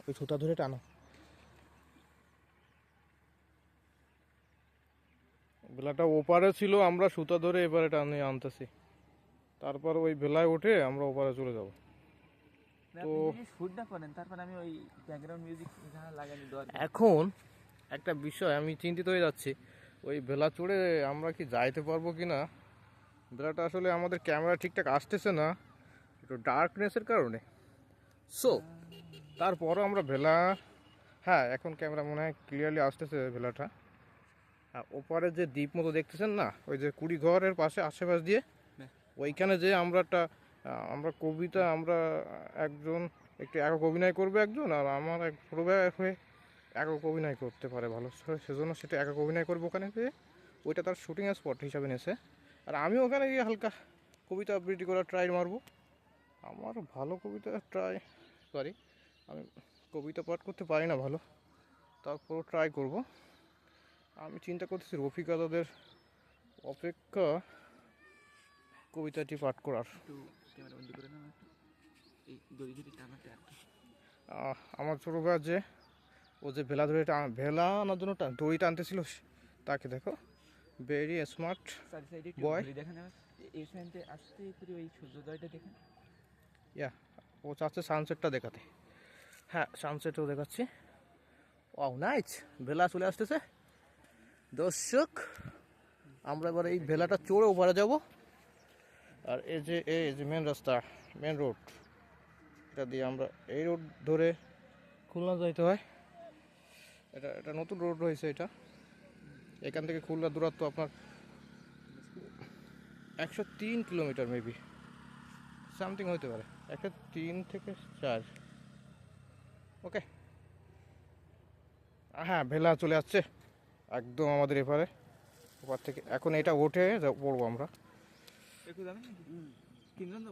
ওই সুতা ধরে টানো। ভেলাটা ওপারে ছিল, আমরা সুতা ধরে এবারে টানে আনতেছি, তারপর ওই ভেলায় উঠে আমরা ওপারে চলে যাব। তো শুট না করেন, তারপর আমি ওই ব্যাকগ্রাউন্ড মিউজিক এখানে লাগানি দরকার। এখন একটা বিষয় আমি চিন্তিত হয়ে যাচ্ছি, ওই ভেলা চড়ে আমরা কি যাইতে পারবো কি না। ভেলাটা আসলে আমাদের ক্যামেরা ঠিকঠাক আসতেছে না, একটু ডার্কনেসের কারণে। সো তারপরও আমরা ভেলা, হ্যাঁ এখন ক্যামেরা মনে হয় ক্লিয়ারলি আসতেছে ভেলাটা। হ্যাঁ, ওপারে যে দ্বীপ মতো দেখতেছেন না, ওই যে কুড়িঘরের পাশে আশেপাশ দিয়ে, ওইখানে যে আমরা কবিতা, আমরা একজন একটু একক অভিনয় করবে একজন, আর আমার এক ছোটো ভাই হয়ে একক অভিনয় করতে পারে ভালো, সেজন্য সেটা একক অভিনয় করবো ওখানে গিয়ে। ওইটা তার শুটিং স্পট হিসাবে নিয়েছে, আর আমি ওখানে গিয়ে হালকা কবিতা আবৃত্তি করার ট্রাই মারবো। আমার ভালো কবিতা ট্রাই পারি, আমি কবিতা পাঠ করতে পারি না ভালো, তারপরও ট্রাই করব। আমি চিন্তা করতেছি রফিকা দাদের অপেক্ষা কবিতাটি পাঠ করার। একটু ক্যামেরা বন্দি করে নাও, একটু এই দড়ি দড়ি টানাতে একটু। আমার ছোটো ভাই যে, ও যে ভেলা ধরে ভেলা আনার জন্য দড়ি টানতেছিল, তাকে দেখো, ভেরি স্মার্ট সাইডে একটু বয়। ঘুরে দেখেন, এই সাইডে আসতে করে ওই সূর্যোদয়টা দেখেন। ইয়া, ও চাচ্ছে সানসেটটা দেখাতে। হ্যাঁ, সানসেটও দেখাচ্ছি। ওয়াও নাইস, ভেলা চলে আসতেছে। দর্শক, আমরা এবার এই ভেলাটা চড়ে ওপারে যাব। আর এই যে মেন রাস্তা, মেন রোড, এটা দিয়ে আমরা এই রোড ধরে খুলনা যাইতে হয়। এটা নতুন রোড রয়েছে, এটা এখান থেকে খুলনা দূরত্ব আপনার 103 কিলোমিটার মেবি সামথিং হতে পারে, 103 থেকে 4। ওকে, হ্যাঁ ভেলা চলে আসছে একদম আমাদের এপারে, ওপার থেকে। এখন এটা উঠে পড়বো আমরা। একটু যাবেন নাকি? তিনজন